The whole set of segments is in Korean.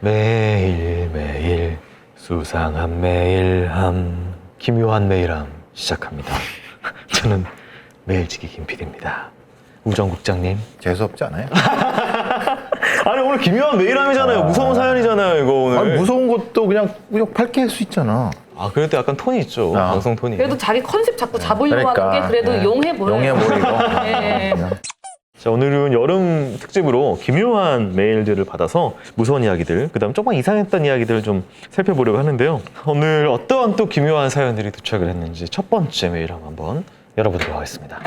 매일매일 수상한 매일함, 기묘한 매일함 시작합니다. 저는 매일지기 김PD입니다. 우정국장님. 재수없지 않아요? 아니 오늘 기묘한 매일함이잖아요. 무서운 사연이잖아요 이거 오늘. 아니, 무서운 것도 그냥 밝게 할 수 있잖아. 아 그래도 약간 톤이 있죠. 방송 톤이. 그래도 자기 컨셉 자꾸 잡으려고 그러니까, 하는 게 그래도 네. 용해 보여요. 용해 보이고. 네. 자, 오늘은 여름 특집으로 기묘한 메일들을 받아서 무서운 이야기들, 그 다음 조금 이상했던 이야기들을 좀 살펴보려고 하는데요. 오늘 어떠한 또 기묘한 사연들이 도착을 했는지 첫 번째 메일 한번 열어보도록 하겠습니다.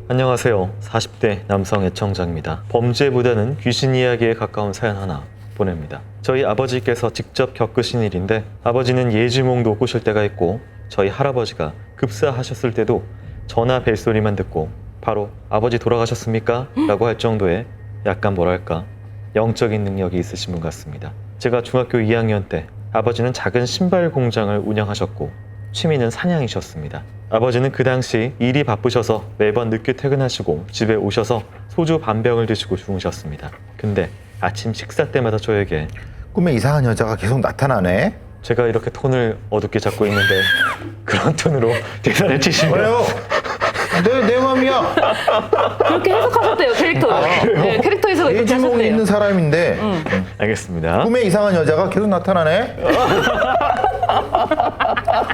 안녕하세요. 40대 남성 애청자입니다. 범죄보다는 귀신 이야기에 가까운 사연 하나 보냅니다. 저희 아버지께서 직접 겪으신 일인데 아버지는 예지몽도 꾸실 때가 있고 저희 할아버지가 급사하셨을 때도 전화 벨소리만 듣고 바로 아버지 돌아가셨습니까? 라고 할 정도의 약간 뭐랄까 영적인 능력이 있으신 분 같습니다. 제가 중학교 2학년 때 아버지는 작은 신발 공장을 운영하셨고 취미는 사냥이셨습니다. 아버지는 그 당시 일이 바쁘셔서 매번 늦게 퇴근하시고 집에 오셔서 소주 반병을 드시고 주무셨습니다. 근데 아침 식사 때마다 저에게 꿈에 이상한 여자가 계속 나타나네. 제가 이렇게 톤을 어둡게 잡고 있는데 그런 톤으로 대사를 치시면 왜요? 내 맘이야. 그렇게 해석하셨대요, 캐릭터를. 네, 캐릭터 해석을 그렇게 예지몽이 하셨대요. 있는 사람인데 알겠습니다. 꿈에 이상한 여자가 계속 나타나네.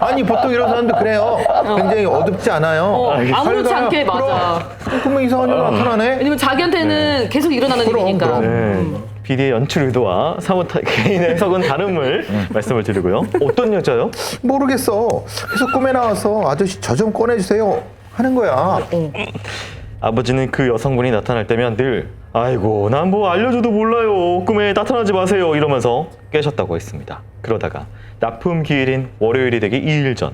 아니 보통 이런 사람들 그래요. 굉장히 어둡지 않아요. 아무렇지 살다가 않게 맞아. 그럼 꿈에 이상한 여자 나타나네. 왜냐면 자기한테는 계속 일어나는 그럼, 일이니까. 그럼. 네. 비디의 연출 의도와 개인의 해석은 다름을 말씀을 드리고요. 어떤 여자요? 모르겠어. 그래서 꿈에 나와서 아저씨 저 좀 꺼내주세요 하는 거야. 아버지는 그 여성분이 나타날 때면 늘 아이고 난 뭐 알려줘도 몰라요. 꿈에 나타나지 마세요 이러면서 깨셨다고 했습니다. 그러다가 납품 기일인 월요일이 되기 2일 전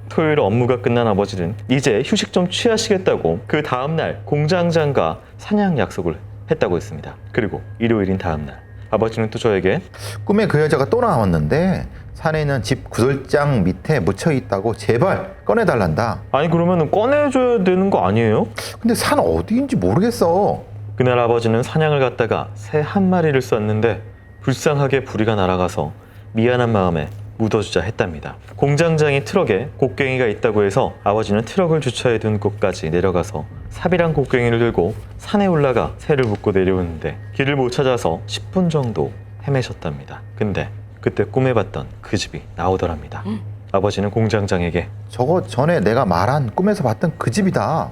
토요일 업무가 끝난 아버지는 이제 휴식 좀 취하시겠다고 그 다음날 공장장과 사냥 약속을 했다고 했습니다. 그리고 일요일인 다음날 아버지는 또 저에게 꿈에 그 여자가 또 나왔는데 산에 있는 집 구들장 밑에 묻혀 있다고 제발 꺼내달란다. 아니 그러면 꺼내줘야 되는 거 아니에요? 근데 산 어디인지 모르겠어. 그날 아버지는 사냥을 갔다가 새 한 마리를 쐈는데 불쌍하게 부리가 날아가서 미안한 마음에 묻어주자 했답니다. 공장장이 트럭에 곡괭이가 있다고 해서 아버지는 트럭을 주차해 둔 곳까지 내려가서 삽이랑 곡괭이를 들고 산에 올라가 새를 묶고 내려오는데 길을 못 찾아서 10분 정도 헤매셨답니다. 근데 그때 꿈에 봤던 그 집이 나오더랍니다. 아버지는 공장장에게 저거 전에 내가 말한 꿈에서 봤던 그 집이다.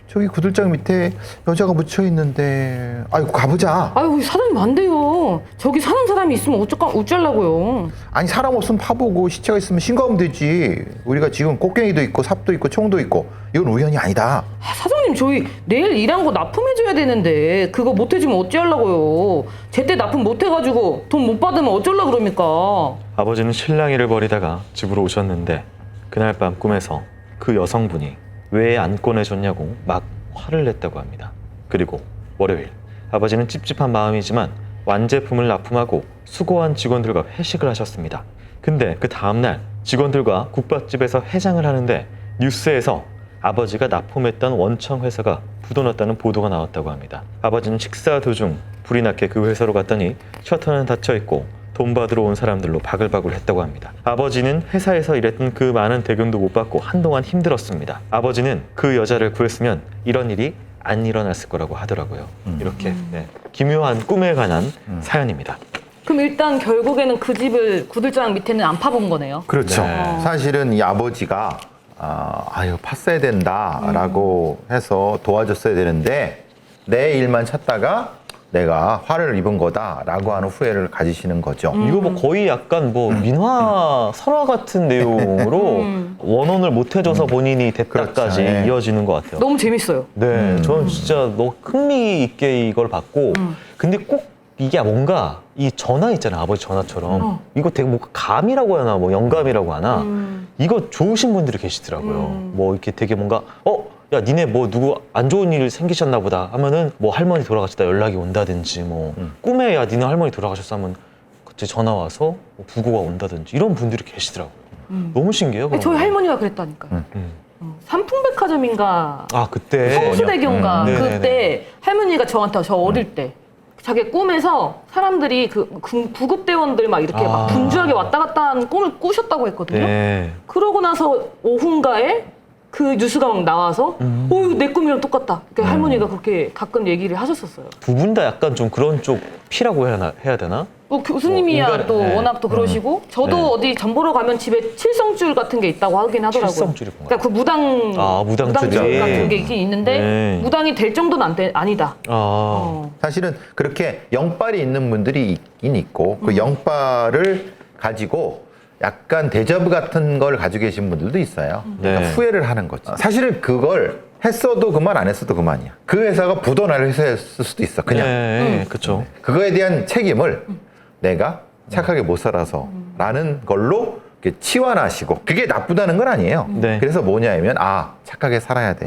저기 구들장 밑에 여자가 묻혀 있는데 아이고 가보자. 아유, 사장님 안 돼요. 저기 사는 사람이 있으면 어쩌려고요. 아니 사람 없으면 파보고 시체가 있으면 신고하면 되지. 우리가 지금 곡괭이도 있고 삽도 있고 총도 있고 이건 우연이 아니다. 아, 사장님 저희 내일 일한 거 납품해줘야 되는데 그거 못 해주면 어찌하려고요. 제때 납품 못 해가지고 돈 못 받으면 어쩌려고 그럽니까. 아버지는 실랑이를 벌이다가 집으로 오셨는데 그날 밤 꿈에서 그 여성분이 왜 안 꺼내줬냐고 막 화를 냈다고 합니다. 그리고 월요일 아버지는 찝찝한 마음이지만 완제품을 납품하고 수고한 직원들과 회식을 하셨습니다. 근데 그 다음날 직원들과 국밥집에서 해장을 하는데 뉴스에서 아버지가 납품했던 원청 회사가 부도났다는 보도가 나왔다고 합니다. 아버지는 식사 도중 불이 나게 그 회사로 갔더니 셔터는 닫혀있고 돈 받으러 온 사람들로 바글바글 했다고 합니다. 아버지는 회사에서 일했던 그 많은 대금도 못 받고 한동안 힘들었습니다. 아버지는 그 여자를 구했으면 이런 일이 안 일어났을 거라고 하더라고요. 이렇게 네. 기묘한 꿈에 관한 사연입니다. 그럼 일단 결국에는 그 집을 구들장 밑에는 안 파본 거네요. 그렇죠. 네. 사실은 이 아버지가 아유 팠어야 된다라고 해서 도와줬어야 되는데 내 일만 찾다가 내가 화를 입은 거다라고 하는 후회를 가지시는 거죠. 이거 뭐 거의 약간 뭐 민화 설화 같은 내용으로 원혼을 못 해줘서 본인이 됐다까지 그렇죠. 네. 이어지는 것 같아요. 너무 재밌어요. 네, 저는 진짜 너무 흥미 있게 이걸 봤고, 근데 꼭 이게 뭔가 이 전화 있잖아요, 아버지 전화처럼. 이거 되게 뭐 감이라고 하나, 뭐 영감이라고 하나, 이거 좋으신 분들이 계시더라고요. 뭐 이렇게 되게 뭔가, 야, 니네 뭐 누구 안 좋은 일 생기셨나 보다 하면은 뭐 할머니 돌아가셨다 연락이 온다든지 뭐 꿈에 야, 니네 할머니 돌아가셨어 하면 그때 전화 와서 뭐 부고가 온다든지 이런 분들이 계시더라고요. 너무 신기해요. 그런 저희 거. 할머니가 그랬다니까요. 삼풍백화점인가 아, 그때. 성수대교인가 네네네. 그때 할머니가 저한테 저 어릴 때 자기 꿈에서 사람들이 그 구급대원들 막 이렇게 막 분주하게 왔다 갔다 하는 꿈을 꾸셨다고 했거든요. 네. 그러고 나서 오후인가에 그 뉴스가 막 나와서 이거 내 꿈이랑 똑같다. 그러니까 할머니가 그렇게 가끔 얘기를 하셨었어요. 두 분 다 약간 좀 그런 쪽 피라고 해야 되나? 뭐 교수님이야 인간- 또 네. 워낙 또 그러시고 저도 네. 어디 점 보러 가면 집에 칠성줄 같은 게 있다고 하긴 하더라고요. 칠성줄이 뭔가요? 그러니까 그 무당줄이. 무당줄 같은 게 있긴 있는데 네. 무당이 될 정도는 아니다. 사실은 그렇게 영빨이 있는 분들이 있긴 있고 그 영빨을 가지고 약간 데자부 같은 걸 가지고 계신 분들도 있어요. 그러니까 네. 후회를 하는 거지. 사실은 그걸 했어도 그만 안 했어도 그만이야. 그 회사가 부도날 회사였을 수도 있어. 그냥 네, 그렇죠. 그거에 대한 책임을 내가 착하게 못 살아서라는 걸로 이렇게 치환하시고 그게 나쁘다는 건 아니에요. 네. 그래서 뭐냐면 착하게 살아야 돼.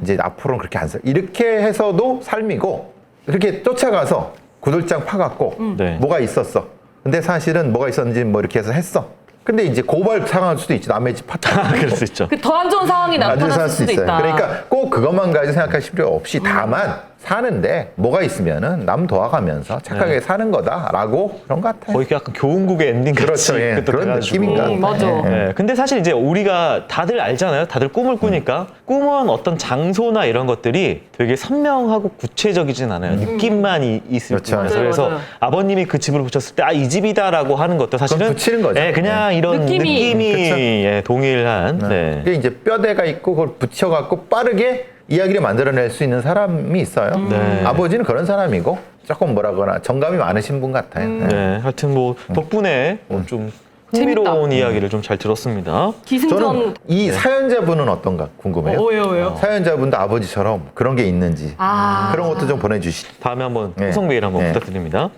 이제 앞으로는 그렇게 안 살. 이렇게 해서도 삶이고 그렇게 쫓아가서 구들장 파갖고 네. 뭐가 있었어. 근데 사실은 뭐가 있었는지 뭐 이렇게 해서 했어. 근데 이제 고발 상할 수도 있지. 남의 집 파탄. 그럴 수 있죠. 그 더 안 좋은 상황이 나타날 수도 있다. 그러니까 꼭 그것만 가지고 생각하실 필요 없이 다만 사는데 뭐가 있으면은 남 도와가면서 착하게 사는 거다라고 그런 것 같아요. 거의 약간 교훈국의 엔딩 같이 그렇죠. 예. 또 그런 돼가지고. 느낌인 것 같아요. 맞아. 예. 네, 근데 사실 이제 우리가 다들 알잖아요. 다들 꿈을 꾸니까 꿈은 어떤 장소나 이런 것들이 되게 선명하고 구체적이진 않아요. 느낌만 있을 그렇죠. 뿐이라서 맞아요, 그래서 맞아요. 아버님이 그 집을 보셨을 때 이 집이다라고 하는 것도 사실은 그건 붙이는 거죠. 예, 그냥 이런 느낌이. 느낌이 그쵸. 예, 동일한 네. 그게 이제 뼈대가 있고 그걸 붙여갖고 빠르게 이야기를 만들어낼 수 있는 사람이 있어요. 네. 아버지는 그런 사람이고 조금 뭐라거나 정감이 많으신 분 같아요. 네, 하여튼 뭐 덕분에 좀 흥미로운 이야기를 좀 잘 들었습니다. 기승전 저는 이 사연자분은 어떤가 궁금해요. 왜요? 사연자분도 아버지처럼 그런 게 있는지 아. 그런 것도 좀 보내주시죠. 다음에 한번 네. 후성 메일 한번 네. 부탁드립니다.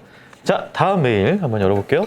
자, 다음 메일 한번 열어볼게요.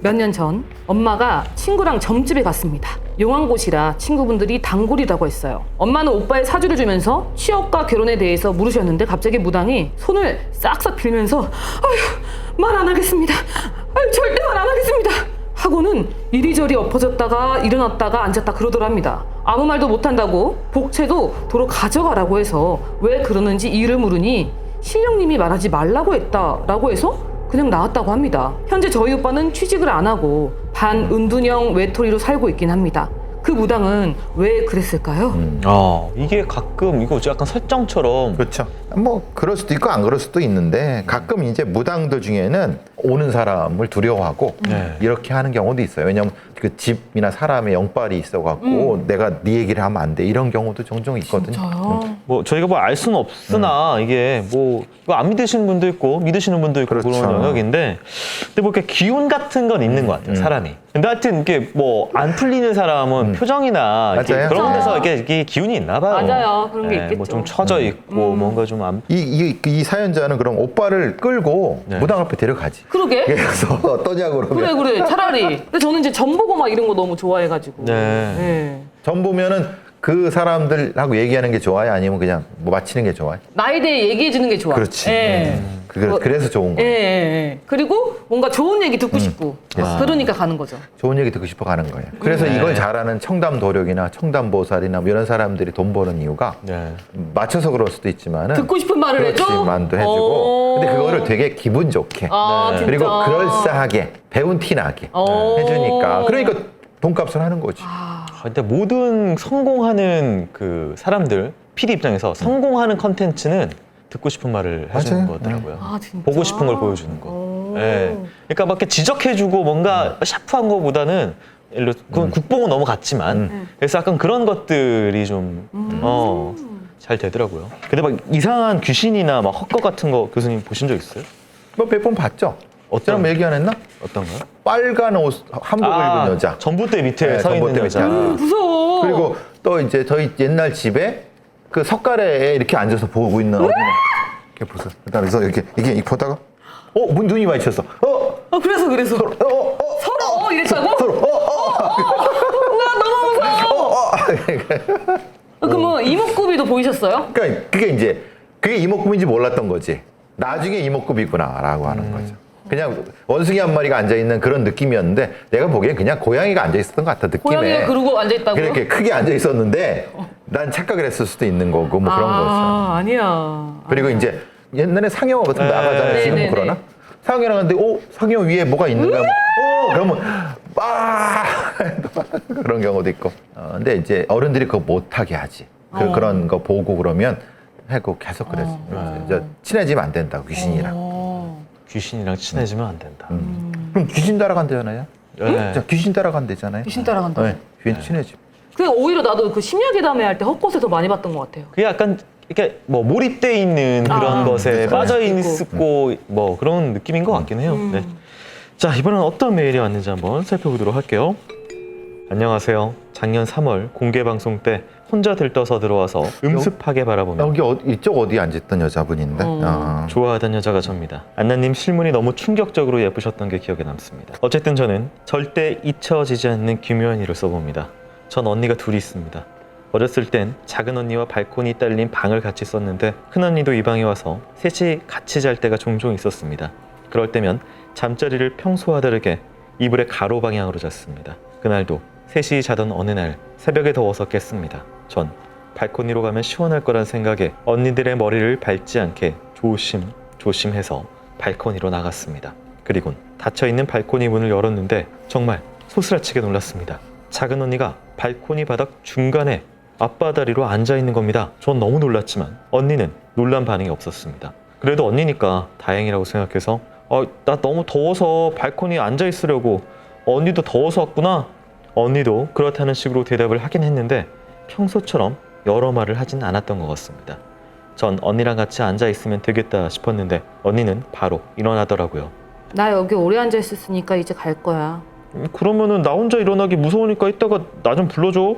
몇 년 전 엄마가 친구랑 점집에 갔습니다. 용한 곳이라 친구분들이 단골이라고 했어요. 엄마는 오빠의 사주를 주면서 취업과 결혼에 대해서 물으셨는데 갑자기 무당이 손을 싹싹 빌면서 아휴 말 안 하겠습니다. 아휴 절대 말 안 하겠습니다. 하고는 이리저리 엎어졌다가 일어났다가 앉았다 그러더랍니다. 아무 말도 못한다고 복채도 도로 가져가라고 해서 왜 그러는지 이유를 물으니 신령님이 말하지 말라고 했다라고 해서 그냥 나왔다고 합니다. 현재 저희 오빠는 취직을 안 하고 반은둔형 외톨이로 살고 있긴 합니다. 그 무당은 왜 그랬을까요? 이게 가끔 이거 약간 설정처럼 그렇죠. 뭐 그럴 수도 있고 안 그럴 수도 있는데 가끔 이제 무당들 중에는 오는 사람을 두려워하고 네. 이렇게 하는 경우도 있어요. 왜냐하면 그 집이나 사람의 영빨이 있어갖고 내가 네 얘기를 하면 안 돼 이런 경우도 종종 있거든요. 저요. 뭐 저희가 뭐 알 수는 없으나 이게 뭐 이거 안 믿으시는 분도 있고 믿으시는 분도 있고 그렇죠. 그런 영역인데 근데 뭐 이렇게 기운 같은 건 있는 것 같아요 사람이. 근데 하여튼 이게 뭐 안 풀리는 사람은 표정이나 이렇게 맞아요. 그런 맞아요. 데서 이게 기운이 있나 봐요. 맞아요. 그런 게 있겠죠. 뭐좀 처져 있고 뭔가 좀 안. 이 사연자는 그럼 오빠를 끌고 네. 무당 앞에 데려가지. 그러게. 그래서 어떠냐고 그러면 그래 차라리. 근데 저는 이제 점 보고 막 이런 거 너무 좋아해가지고. 네. 네. 전 보면은 그 사람들하고 얘기하는 게 좋아요? 아니면 그냥 뭐 마치는 게 좋아요? 나에 대해 얘기해 주는 게 좋아. 그렇지. 예. 그래서 좋은 예, 거예요. 예, 예. 그리고 뭔가 좋은 얘기 듣고 싶고. 그러니까 가는 거죠. 좋은 얘기 듣고 싶어 가는 거예요. 그래서 이걸 잘하는 청담 도력이나 청담 보살이나 뭐 이런 사람들이 돈 버는 이유가 네. 맞춰서 그럴 수도 있지만은 듣고 싶은 말을 해줘? 만도 해주고 근데 그거를 되게 기분 좋게 아, 네. 진짜. 그리고 그럴싸하게 배운 티 나게 해주니까 그러니까 돈값을 하는 거지. 근데 모든 성공하는 그 사람들 PD 입장에서 성공하는 컨텐츠는 듣고 싶은 말을 해주는 맞아요. 거더라고요. 아, 진짜? 보고 싶은 걸 보여주는 거. 오. 예. 그러니까 막 이렇게 지적해주고 뭔가 샤프한 거보다는 예를 들어 그건 국뽕은 넘어갔지만 그래서 약간 그런 것들이 좀 잘 되더라고요. 근데 막 이상한 귀신이나 막 헛거 같은 거 교수님 보신 적 있어요? 뭐 몇 번 봤죠? 어떤 어떤 얘기 안 했나? 어떤가요? 빨간 옷 한복을 입은 여자. 전봇대 밑에 네, 서 있는 전봇대 여자. 밑에. 무서워. 그리고 또 이제 저희 옛날 집에 그 석가래에 이렇게 앉아서 보고 있는 어린애. 이렇게 보세요. 그래서 이렇게 보다가 문 눈이 마주쳤어. 그래서. 서로 이랬다고? 서로 우와, 너무 무서워. 그러면 이목구비도 보이셨어요? 그러니까 그게 이목구비인지 몰랐던 거지. 나중에 이목구비구나라고 하는 거죠. 그냥 원숭이 한 마리가 앉아 있는 그런 느낌이었는데 내가 보기엔 그냥 고양이가 앉아 있었던 것 같아 느낌에. 고양이가 그러고 앉아있다고요? 그렇게 크게 앉아 있었는데 난 착각을 했을 수도 있는 거고 뭐 그런 거죠. 아니야. 그리고 이제 옛날에 상여 같은 거 네. 나가잖아요. 지금 네네네. 그러나? 상여 나갔는데 상여 위에 뭐가 있는가? 그러면 그런 경우도 있고. 근데 이제 어른들이 그거 못하게 하지. 그런 거 보고 그러면 하고 계속 그랬어요. 이제 친해지면 안 된다고 귀신이랑. 귀신이랑 친해지면 안 된다. 그럼 귀신 따라간대잖아요. 네. 자, 귀신 따라간대잖아요. 귀신 따라간다. 네, 귀신 친해지. 그게 오히려 나도 그 심야괴담회 할 때 헛것에 더 많이 봤던 것 같아요. 그게 약간 이렇게 뭐 몰입돼 있는 그런 것에 그럴 빠져 수도 있고 뭐 그런 느낌인 것 같긴 해요. 네. 자, 이번엔 어떤 메일이 왔는지 한번 살펴보도록 할게요. 안녕하세요. 작년 3월 공개 방송 때 혼자 들떠서 들어와서 음습하게 바라보며 여기 이쪽 어디 앉았던 여자분인데. 좋아하던 여자가 접니다. 안나님 실물이 너무 충격적으로 예쁘셨던 게 기억에 남습니다. 어쨌든 저는 절대 잊혀지지 않는 기묘한 일을 써봅니다. 전 언니가 둘이 있습니다. 어렸을 땐 작은 언니와 발코니 딸린 방을 같이 썼는데 큰 언니도 이 방에 와서 셋이 같이 잘 때가 종종 있었습니다. 그럴 때면 잠자리를 평소와 다르게 이불의 가로 방향으로 잤습니다. 그날도 셋이 자던 어느 날 새벽에 더워서 깼습니다. 전 발코니로 가면 시원할 거란 생각에 언니들의 머리를 밟지 않게 조심해서 발코니로 나갔습니다. 그리곤 닫혀있는 발코니 문을 열었는데 정말 소스라치게 놀랐습니다. 작은 언니가 발코니 바닥 중간에 앞바다리로 앉아있는 겁니다. 전 너무 놀랐지만 언니는 놀란 반응이 없었습니다. 그래도 언니니까 다행이라고 생각해서 나 너무 더워서 발코니에 앉아있으려고. 언니도 더워서 왔구나. 언니도 그렇다는 식으로 대답을 하긴 했는데 평소처럼 여러 말을 하진 않았던 것 같습니다. 전 언니랑 같이 앉아있으면 되겠다 싶었는데 언니는 바로 일어나더라고요. 나 여기 오래 앉아 있었으니까 이제 갈 거야. 그러면은 나 혼자 일어나기 무서우니까 이따가 나 좀 불러줘.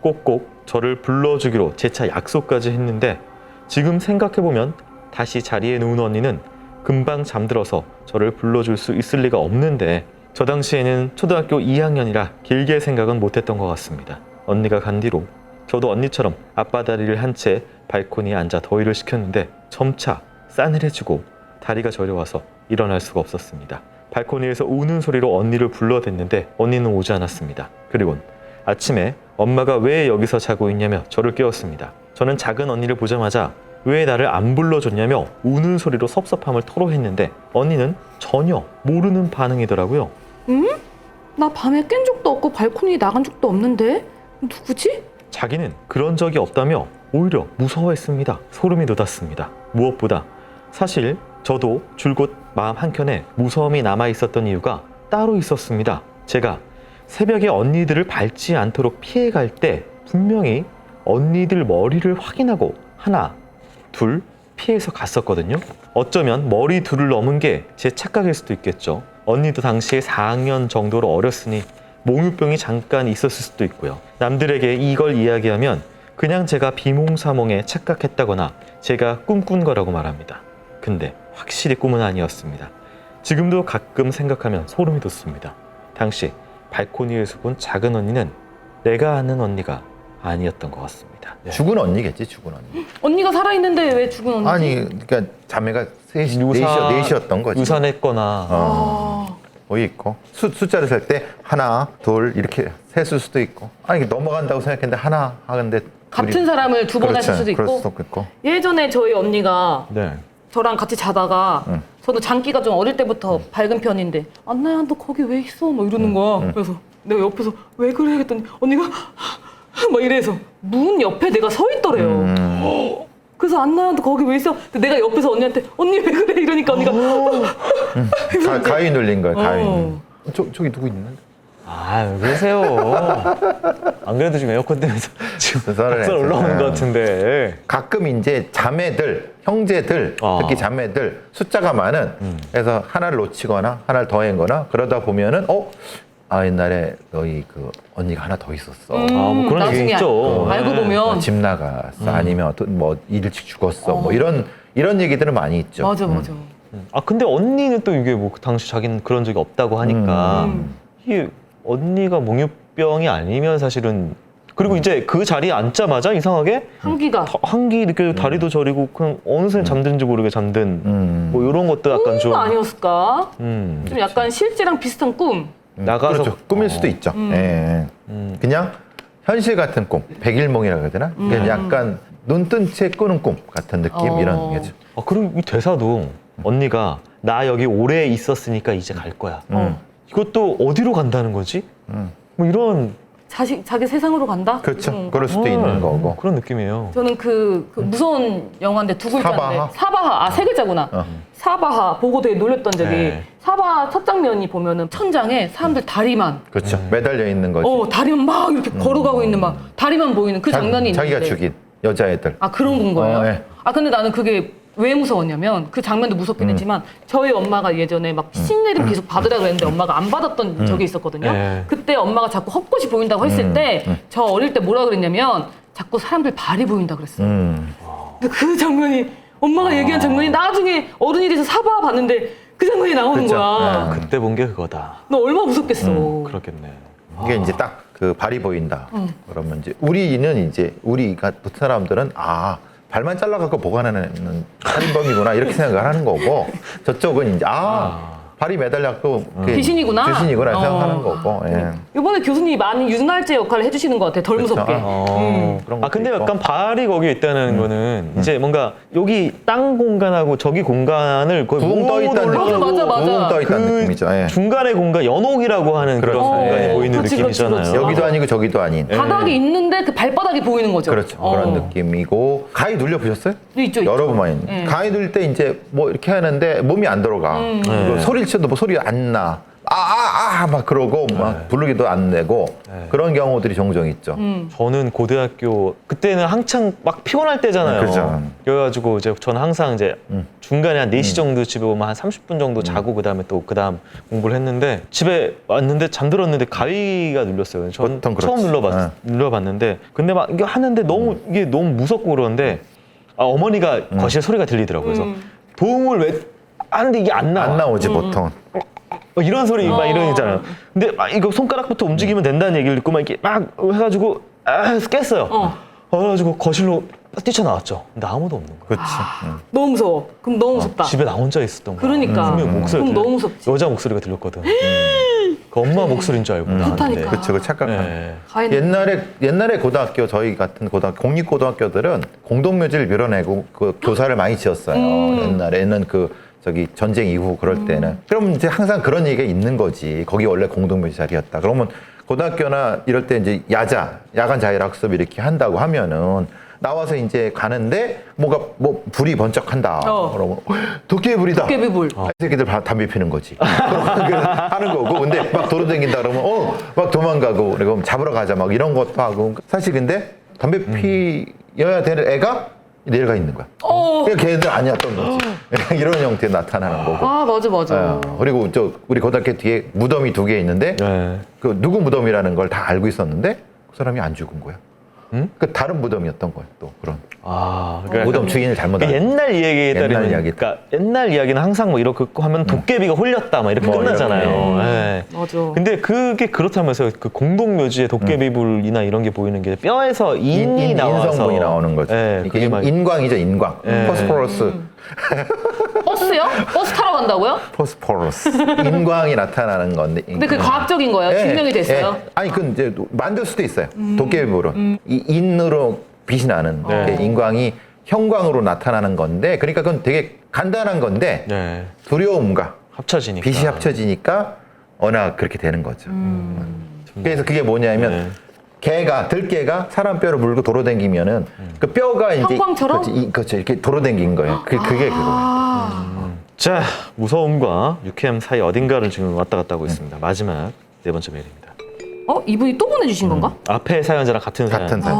꼭꼭 저를 불러주기로 재차 약속까지 했는데 지금 생각해보면 다시 자리에 누운 언니는 금방 잠들어서 저를 불러줄 수 있을 리가 없는데 저 당시에는 초등학교 2학년이라 길게 생각은 못했던 것 같습니다. 언니가 간 뒤로 저도 언니처럼 앞바다리를 한 채 발코니에 앉아 더위를 식혔는데 점차 싸늘해지고 다리가 저려와서 일어날 수가 없었습니다. 발코니에서 우는 소리로 언니를 불러댔는데 언니는 오지 않았습니다. 그리곤 아침에 엄마가 왜 여기서 자고 있냐며 저를 깨웠습니다. 저는 작은 언니를 보자마자 왜 나를 안 불러줬냐며 우는 소리로 섭섭함을 토로했는데 언니는 전혀 모르는 반응이더라고요. 나 밤에 깬 적도 없고 발코니 나간 적도 없는데 누구지? 자기는 그런 적이 없다며 오히려 무서워했습니다. 소름이 돋았습니다. 무엇보다 사실 저도 줄곧 마음 한켠에 무서움이 남아있었던 이유가 따로 있었습니다. 제가 새벽에 언니들을 밟지 않도록 피해갈 때 분명히 언니들 머리를 확인하고 하나, 둘 피해서 갔었거든요. 어쩌면 머리 둘을 넘은 게 제 착각일 수도 있겠죠. 언니도 당시에 4학년 정도로 어렸으니 몽유병이 잠깐 있었을 수도 있고요. 남들에게 이걸 이야기하면 그냥 제가 비몽사몽에 착각했다거나 제가 꿈꾼 거라고 말합니다. 근데 확실히 꿈은 아니었습니다. 지금도 가끔 생각하면 소름이 돋습니다. 당시 발코니에서 본 작은 언니는 내가 아는 언니가 아니었던 것 같습니다. 네. 죽은 언니겠지, 죽은 언니. 언니가 살아있는데 왜 죽은 언니지? 아니, 그러니까 자매가 넷이었던 거지. 유산했거나 거기 있고 숫자를 셀 때 하나, 둘 이렇게 셌을 수도 있고. 아니 이게 넘어간다고 생각했는데 하나 하는데 같은 사람을 두 번 그렇죠. 하실 수도 그럴 있고. 수도 있고. 예전에 저희 언니가 네. 저랑 같이 자다가 저도 장기가 좀 어릴 때부터 밝은 편인데 안나야 너 거기 왜 있어? 막 이러는 거야. 그래서 내가 옆에서 왜 그래? 했더니 언니가 막 이래서 문 옆에 내가 서 있더래요. 그래서 안나야 너 거기 왜 있어? 근데 내가 옆에서 언니한테 언니 왜 그래? 이러니까 언니가 가위 눌린 거야, 가위. 어. 저기 누구 있는데? 왜 그러세요? 안 그래도 지금 에어컨 때문에 지금 썰을 박살 올라오는 했어요. 것 같은데. 가끔 이제 자매들, 형제들, 특히 자매들 숫자가 많은 그래서 하나를 놓치거나 하나를 더한거나 그러다 보면은 옛날에 너희 그 언니가 하나 더 있었어. 뭐 그런 얘기 나중에 있죠. 알고 네. 보면 집 나갔어. 아니면 또 뭐 일찍 죽었어. 뭐 이런 얘기들은 많이 있죠. 맞아. 근데 언니는 또 이게 뭐 당시 자기는 그런 적이 없다고 하니까 이게 언니가 몽유병이 아니면 사실은 그리고 이제 그 자리에 앉자마자 이상하게 한기가 한기 느껴지고 다리도 저리고 그냥 어느 순간 잠든지 모르게 잠든 뭐 이런 것도 약간 좀 아니었을까? 좀 약간 실제랑 비슷한 꿈. 나가서 그렇죠. 꿈일 수도 있죠. 예. 그냥 현실 같은 꿈, 백일몽이라고 해야 되나? 그냥 약간 눈 뜬 채 꾸는 꿈 같은 느낌 이런 거죠. 그리고 이 대사도 언니가 나 여기 오래 있었으니까 이제 갈 거야. 이것도 어디로 간다는 거지? 뭐 이런 자기 세상으로 간다? 그렇죠. 그럴 수도 있는 거고. 그런 느낌이에요. 저는 그 무서운 영화인데 두 글자인데 사바하? 사바하. 세 글자구나. 사바하 보고 되게 놀랬던 적이 네. 사바하 첫 장면이 보면은 천장에 사람들 다리만 그렇죠. 매달려 있는 거지. 다리만 막 이렇게 걸어가고 있는 막 다리만 보이는 그 장면이 자기가 있는데 죽인 여자애들. 그런 건 거예요? 네. 근데 나는 그게 왜 무서웠냐면 그 장면도 무섭긴 했지만 저희 엄마가 예전에 막 신내림 계속 받으라고 했는데 엄마가 안 받았던 적이 있었거든요. 네. 그때 엄마가 자꾸 헛것이 보인다고 했을 때 저 어릴 때 뭐라 그랬냐면 자꾸 사람들 발이 보인다 그랬어요. 근데 그 장면이 엄마가 얘기한 장면이 나중에 어른이 돼서 사바 봤는데 그 장면이 나오는 그쵸. 거야. 네. 그때 본 게 그거다. 너 얼마나 무섭겠어. 그렇겠네. 이게 이제 딱 그 발이 보인다. 그러면 이제 우리 같은 사람들은 발만 잘라갖고 보관하는 살인범이구나 이렇게 생각을 하는 거고 저쪽은 이제 발이 매달렸고 귀신이구나. 귀신이구나 생각하는 거고. 예. 이번에 교수님이 많이 윤활제 역할을 해주시는 것 같아. 덜 무섭게. 그런 것도 근데 있고. 약간 발이 거기에 있다는 거는 이제 뭔가 여기 땅 공간하고 저기 공간을 거의 붕 떠 있다는 맞아, 맞아, 맞아. 붕 떠 있다는 그 느낌이죠. 예. 중간의 공간, 연옥이라고 하는 그런 그렇죠. 공간이 보이는 그렇지, 느낌이잖아요. 그렇지, 그렇지. 여기도 아니고 저기도 아닌. 바닥이 있는데 그 발바닥이 보이는 거죠. 그렇죠. 그런 느낌이고. 가위 눌려 보셨어요? 있죠. 여러 번 많이. 가위 눌릴 때 이제 뭐 이렇게 하는데 몸이 안 들어가. 그리고 소리를 쳐도 뭐 소리가 안 나. 막 그러고 막 부르기도 안 내고 그런 경우들이 종종 있죠. 저는 고등학교 그때는 한창 막 피곤할 때잖아요. 그렇죠. 그래가지고 이제 저는 항상 이제 중간에 한 4시 정도 집에 오면 한 30분 정도 자고 그다음에 또 그다음 공부를 했는데 집에 왔는데 잠들었는데 가위가 눌렸어요. 전 보통 처음 그렇지. 눌러봤는데 근데 막 이게 하는데 이게 너무 무섭고 그러는데 어머니가 거실에 소리가 들리더라고요. 그래서 도움을 왜 하는데 이게 안 나와. 안 나오지 보통. 이런 소리 막 이런 있잖아요. 근데 막 이거 손가락부터 움직이면 된다는 얘기를 듣고 막 이렇게 막 해가지고 해서 깼어요. 그래가지고 거실로 뛰쳐나왔죠. 근데 아무도 없는 거예요. 그렇지. 너무 무서워. 그럼 너무 무섭다. 집에 나 혼자 있었던 거야. 그러니까. 분명 목소리 그럼 너무 무섭지. 여자 목소리가 들렸거든. 그 엄마 목소리인 줄 알고 나왔는데. 그렇다니까. 그렇죠. 그 착각하는. 네. 옛날에 고등학교 저희 같은 공립고등학교들은 공동묘지를 밀어내고 그 교사를 많이 지었어요. 옛날에는 전쟁 이후 그럴 때는. 그럼 이제 항상 그런 얘기가 있는 거지. 거기 원래 공동묘지 자리였다. 그러면 고등학교나 이럴 때 이제 야간 자율학습 이렇게 한다고 하면은 나와서 이제 가는데 불이 번쩍한다. 그러면 도깨비불이다. 도깨비불. 이 새끼들 담배 피는 거지. 하는 거고. 근데 막 돌아다닌다 그러면 막 도망가고 그리고 잡으러 가자 막 이런 것도 하고. 사실 근데 담배 피워야 될 애가 내려가 있는 거야. 그러니까 걔네들 아니었던 거지. 이런 형태로 나타나는 거고. 맞아. 그리고 우리 고등학교 뒤에 무덤이 2개 있는데 네. 그 누구 무덤이라는 걸 다 알고 있었는데 그 사람이 안 죽은 거야. 그 다른 무덤이었던 거야. 또 그런. 그러니까 무덤 주인을 잘못 그러니까 알고. 옛날 이야기에 옛날 따르면 이야기. 그러니까 옛날 이야기는 항상 뭐 이렇게 하면 도깨비가 홀렸다 막 이렇게 끝나잖아요. 네. 맞아. 근데 그게 그렇다면서요. 그 공동묘지에 도깨비불이나 이런 게 보이는 게 뼈에서 인이 나와서 인성분이 나오는 거지. 네, 이게 그게 막 인광이죠, 인광. 포스포러스. 버스요? 버스 타러 간다고요? 포스포러스. 인광이 나타나는 건데. 근데 그게 과학적인 거예요? 증명이 됐어요? 아니, 그건 이제 만들 수도 있어요. 도깨비불은. 이 인으로 빛이 나는 게 인광이 형광으로 나타나는 건데, 그러니까 그건 되게 간단한 건데, 네. 두려움과 합쳐지니까 빛이 합쳐지니까 워낙 그렇게 되는 거죠. 그래서 그게 뭐냐면, 들깨가 사람 뼈를 물고 돌아다니면은 그 뼈가 이제 형광처럼? 그렇죠. 이렇게 돌아다닌 거예요. 그게 그거. 자, 무서움과 유쾌함 사이 어딘가를 지금 왔다 갔다 하고 있습니다. 마지막 4번째 메일입니다. 이분이 또 보내주신 건가? 앞에 사연자랑 같은 사연. 같은 사람.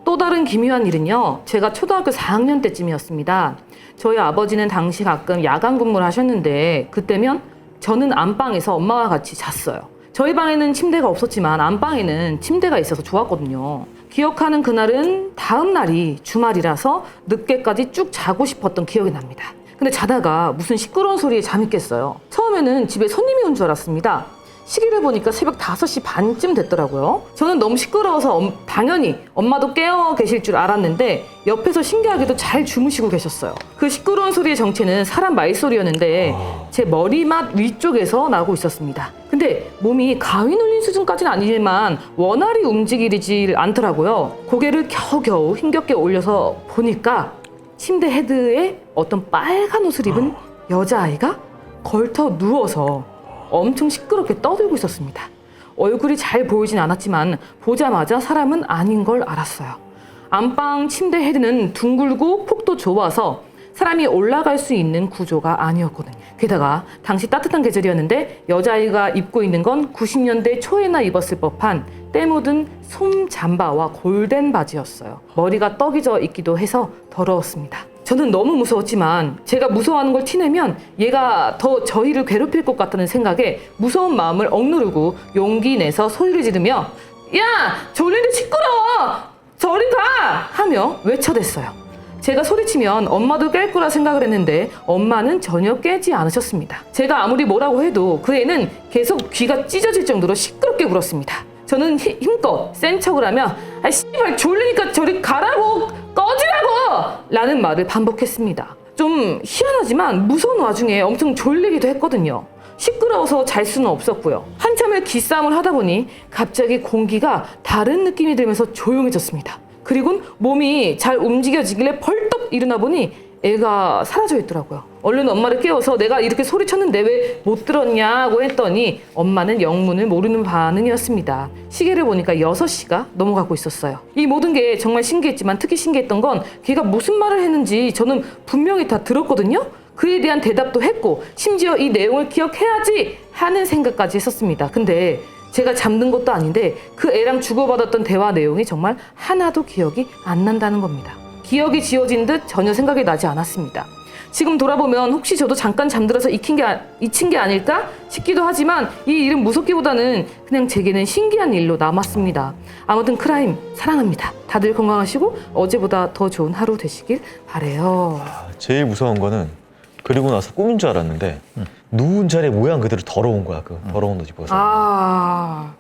또 다른 기묘한 일은요. 제가 초등학교 4학년 때쯤이었습니다. 저희 아버지는 당시 가끔 야간 근무를 하셨는데 그때면 저는 안방에서 엄마와 같이 잤어요. 저희 방에는 침대가 없었지만 안방에는 침대가 있어서 좋았거든요. 기억하는 그날은 다음 날이 주말이라서 늦게까지 쭉 자고 싶었던 기억이 납니다. 근데 자다가 무슨 시끄러운 소리에 잠이 깼어요. 처음에는 집에 손님이 온 줄 알았습니다. 시계를 보니까 새벽 5시 반쯤 됐더라고요. 저는 너무 시끄러워서 당연히 엄마도 깨어 계실 줄 알았는데 옆에서 신기하게도 잘 주무시고 계셨어요. 그 시끄러운 소리의 정체는 사람 말소리였는데 제 머리맡 위쪽에서 나고 있었습니다. 근데 몸이 가위 눌린 수준까지는 아니지만 원활히 움직이질 않더라고요. 고개를 겨우겨우 힘겹게 올려서 보니까 침대 헤드에 어떤 빨간 옷을 입은 여자아이가 걸터 누워서 엄청 시끄럽게 떠들고 있었습니다. 얼굴이 잘 보이진 않았지만 보자마자 사람은 아닌 걸 알았어요. 안방 침대 헤드는 둥글고 폭도 좁아서 사람이 올라갈 수 있는 구조가 아니었거든요. 게다가 당시 따뜻한 계절이었는데 여자아이가 입고 있는 건 90년대 초에나 입었을 법한 때 묻은 솜 잠바와 골덴 바지였어요. 머리가 떡이 져 있기도 해서 더러웠습니다. 저는 너무 무서웠지만 제가 무서워하는 걸 티내면 얘가 더 저희를 괴롭힐 것 같다는 생각에 무서운 마음을 억누르고 용기 내서 소리를 지르며 야! 졸린데 시끄러워! 저리 가! 하며 외쳐댔어요. 제가 소리치면 엄마도 깰 거라 생각을 했는데 엄마는 전혀 깨지 않으셨습니다. 제가 아무리 뭐라고 해도 그 애는 계속 귀가 찢어질 정도로 시끄럽게 굴었습니다. 저는 힘껏 센 척을 하며 아 씨발 졸리니까 저리 가라고 꺼지라고 라는 말을 반복했습니다. 좀 희한하지만 무서운 와중에 엄청 졸리기도 했거든요. 시끄러워서 잘 수는 없었고요. 한참을 기싸움을 하다 보니 갑자기 공기가 다른 느낌이 들면서 조용해졌습니다. 그리고는 몸이 잘 움직여지길래 벌떡 일어나 보니 애가 사라져 있더라고요. 얼른 엄마를 깨워서 내가 이렇게 소리쳤는데 왜 못 들었냐고 했더니 엄마는 영문을 모르는 반응이었습니다. 시계를 보니까 6시가 넘어가고 있었어요. 이 모든 게 정말 신기했지만 특히 신기했던 건 걔가 무슨 말을 했는지 저는 분명히 다 들었거든요. 그에 대한 대답도 했고 심지어 이 내용을 기억해야지 하는 생각까지 했었습니다. 근데 제가 잠든 것도 아닌데 그 애랑 주고받았던 대화 내용이 정말 하나도 기억이 안 난다는 겁니다. 기억이 지워진 듯 전혀 생각이 나지 않았습니다. 지금 돌아보면 혹시 저도 잠깐 잠들어서 잊힌 게 아닐까 싶기도 하지만 이 일은 무섭기보다는 그냥 제게는 신기한 일로 남았습니다. 아무튼 크라임 사랑합니다. 다들 건강하시고 어제보다 더 좋은 하루 되시길 바래요. 제일 무서운 거는 그리고 나서 꿈인 줄 알았는데 누운 자리에 모양 그대로 더러운 거야. 그 더러운 옷 입어서.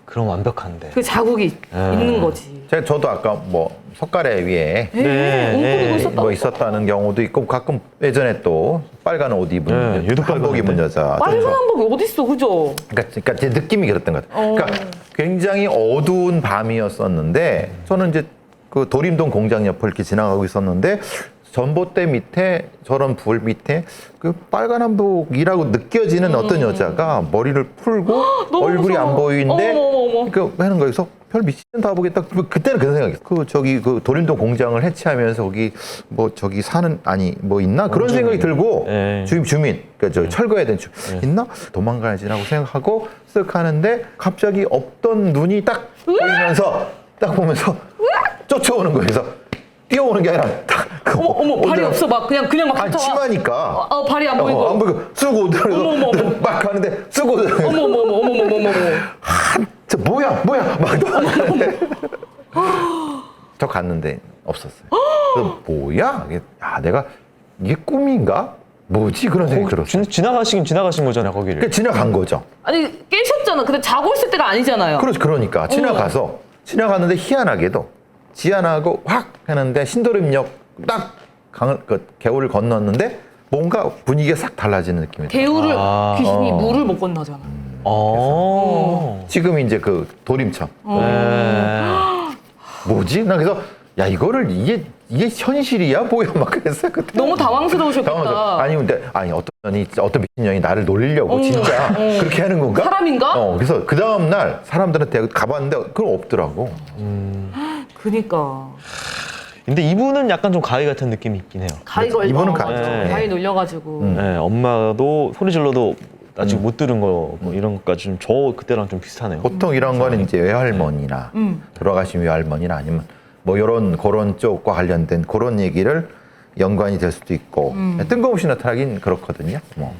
그럼 완벽한데. 그 자국이 있는 거지. 저도 아까 뭐 석가래 위에 웅크리고 있었다. 뭐 있었다는 경우도 있고 가끔 예전에 또 빨간 옷 입은 얘도 한복 입은 여자. 빨간 한복이 어딨어, 그죠? 그러니까 제 느낌이 그랬던 것 같아요. 그러니까 굉장히 어두운 밤이었었는데 저는 이제 그 도림동 공장 옆을 이렇게 지나가고 있었는데 전봇대 밑에 저런 불 밑에 그 빨간 한복이라고 느껴지는 어떤 여자가 머리를 풀고 얼굴이 무서워. 안 보이는데 어머. 그 하는 거에서 별 미친 다 보겠다. 그때는 그런 생각이었어. 그 도림동 공장을 해체하면서 거기 뭐 저기 사는 아니 뭐 있나 그런 생각이 들고 주민 그러니까 저 철거해야 되는 있나 도망가야지라고 생각하고 쓱 하는데 갑자기 없던 눈이 딱 보이면서 딱 보면서 쫓아오는 거예요. 그래서 뛰어오는 게 아니라 딱 어머 발이 없어 막 그냥 막 아니 쫓아와. 치마니까 발이 안 보이고. 안 보이고 쓰고 오더라도 막 가는데 쓰고 오더라도 어머. 저 뭐야 막 도망가는데 저 갔는데 없었어요. 그래서 뭐야? 내가 이게 꿈인가? 뭐지? 그런 생각이 들었어요. 지나가신 거잖아요, 거기를. 그러니까 지나간 거죠. 아니 깨셨잖아. 근데 자고 있을 때가 아니잖아요. 그러니까 지나갔는데 희한하게도 지나가고 확 하는데 신도림역 딱 개울을 건넜는데 뭔가 분위기가 싹 달라지는 느낌이 들어요. 개울을 귀신이 물을 못 건너잖아. 지금 이제 그 도림천. 뭐지? 나 그래서 야 이거를 이게 현실이야 뭐야 막 그랬어요 그때. 너무 당황스러우셨겠다. 아니 어떤 미친년이 나를 놀리려고 진짜 그렇게 하는 건가? 사람인가? 그래서 그 다음 날 사람들한테 가봤는데 그건 없더라고. 그니까. 근데 이분은 약간 좀 가위 같은 느낌이 있긴 해요. 가위가 이분은 가위 놀려가지고. 네, 엄마도 소리 질러도 아직 못 들은 거 뭐 이런 것까지 좀 저 그때랑 좀 비슷하네요. 보통 이런 거는 이제 외할머니나 돌아가신 외할머니나 아니면 뭐 그런 쪽과 관련된 그런 얘기를 연관이 될 수도 있고 뜬금없이 나타나긴 그렇거든요. 뭐.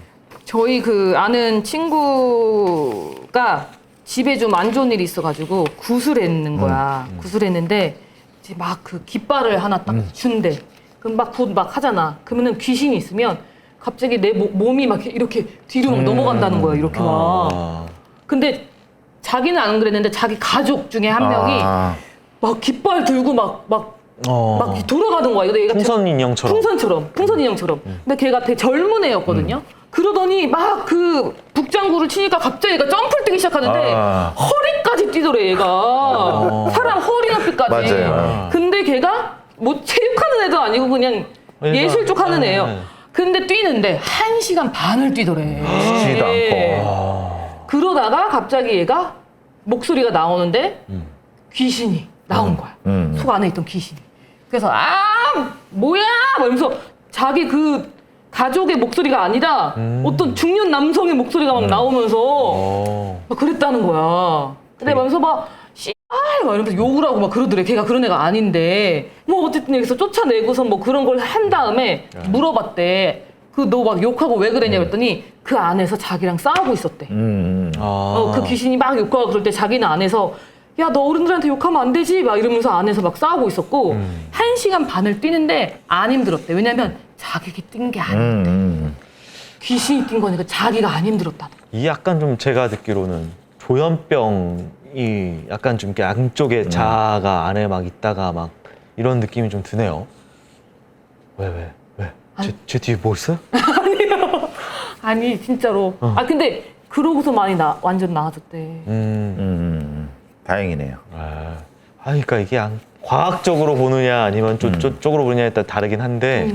저희 그 아는 친구가 집에 좀 안 좋은 일이 있어가지고 구슬했는 거야. 구슬했는데 이제 막 그 깃발을 하나 딱 준대. 그럼 막 곧 막 하잖아. 그러면은 귀신이 있으면 갑자기 내 몸이 막 이렇게 뒤로 막 넘어간다는 거야. 이렇게 막. 근데 자기는 안 그랬는데 자기 가족 중에 한 명이 막 깃발 들고 막 돌아가는 거야. 근데 얘가 풍선 인형처럼. 풍선 인형처럼. 근데 걔가 되게 젊은 애였거든요. 그러더니 막 그 북장구를 치니까 갑자기 얘가 점프를 뛰기 시작하는데 허리까지 뛰더래 얘가. 사람 허리 높이까지. 맞아요. 근데 걔가 뭐 체육하는 애도 아니고 그냥 예술 쪽 하는 애예요. 근데 뛰는데 1시간 반을 뛰더래. 쉬지도 않고. 그러다가 갑자기 얘가 목소리가 나오는데 귀신이 나온 거야. 속 안에 있던 귀신이. 그래서 뭐야 막 이러면서 자기 그 가족의 목소리가 아니라 어떤 중년 남성의 목소리가 막 나오면서 막 그랬다는 거야. 근데 막 이러면서 욕을 하고 막 그러더래. 걔가 그런 애가 아닌데 뭐 어쨌든 여기서 쫓아내고서 뭐 그런 걸 한 다음에 물어봤대. 그 너 막 욕하고 왜 그랬냐 그랬더니 그 안에서 자기랑 싸우고 있었대. 그 귀신이 막 욕하고 그럴 때 자기는 안에서 야 너 어른들한테 욕하면 안 되지 막 이러면서 안에서 막 싸우고 있었고 1시간 반을 뛰는데 안 힘들었대. 왜냐면 자기가 뛴 게 아닌데 귀신이 뛴 거니까 자기가 안 힘들었다. 이 약간 좀 제가 듣기로는 조현병이 약간 좀 이렇게 양쪽에 자아가 안에 막 있다가 막 이런 느낌이 좀 드네요. 왜? 제 뒤에 뭐 있어요? 아니 진짜로. 근데 그러고서 많이 완전 나아졌대. 다행이네요. 그러니까 이게 과학적으로 보느냐 아니면 쪽으로 보느냐에 따라 다르긴 한데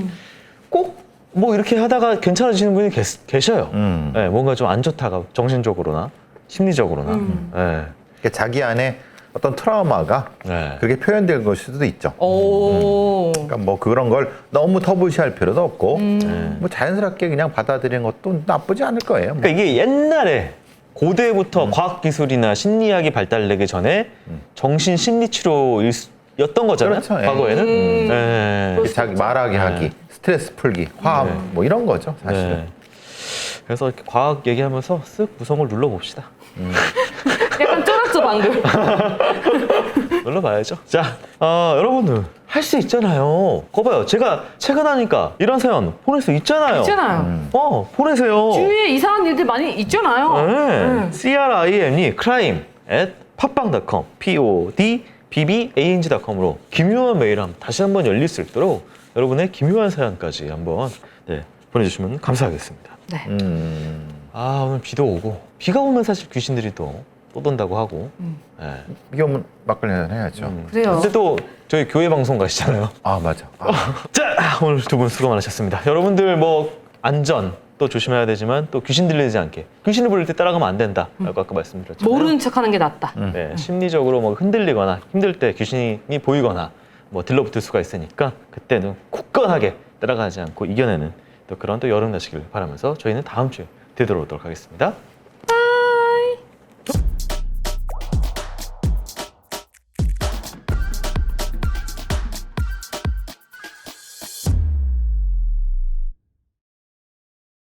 꼭 뭐 이렇게 하다가 괜찮아지는 분이 계셔요. 네, 뭔가 좀 안 좋다가 정신적으로나 심리적으로나. 네. 그러니까 자기 안에 어떤 트라우마가 네. 그렇게 표현된 것일 수도 있죠. 그러니까 뭐 그런 걸 너무 터부시할 필요도 없고 뭐 자연스럽게 그냥 받아들이는 것도 나쁘지 않을 거예요. 뭐. 그러니까 이게 옛날에 고대부터 과학기술이나 심리학이 발달되기 전에 정신 심리치료였던 거잖아요. 그렇죠, 예. 과거에는. 네. 자기 말하게 하기, 스트레스 풀기, 화음 뭐 이런 거죠, 사실은. 네. 그래서 이렇게 과학 얘기하면서 쓱 무성을 눌러봅시다. 약간 쫄았죠 방금. 눌러봐야죠. 자, 여러분들 할 수 있잖아요. 거봐요. 제가 최근 하니까 이런 사연 보낼 수 있잖아요. 보내세요. 주위에 이상한 일들 많이 있잖아요. 네. CRIM이 crime at 팟빵.com podbbang.com으로 기묘한 메일 다시 한번 열릴 수 있도록 여러분의 기묘한 사연까지 한번 보내주시면 감사하겠습니다. 네. 오늘 비도 오고 비가 오면 사실 귀신들이 또 돈다고 하고. 비 오면 막걸리 한잔 해야죠. 그래요. 근데 또 저희 교회 방송 가시잖아요. 맞아. 자, 오늘 두 분 수고 많으셨습니다. 여러분들 뭐 안전 또 조심해야 되지만 또 귀신 들리지 않게 귀신을 부를 때 따라가면 안 된다라고 아까 말씀드렸잖아요. 모르는 척하는 게 낫다. 네, 심리적으로 뭐 흔들리거나 힘들 때 귀신이 보이거나 뭐 들러붙을 수가 있으니까 그때는 굳건하게 따라가지 않고 이겨내는 또 그런 또 여름 되시길 바라면서 저희는 다음 주에 되돌아오도록 하겠습니다.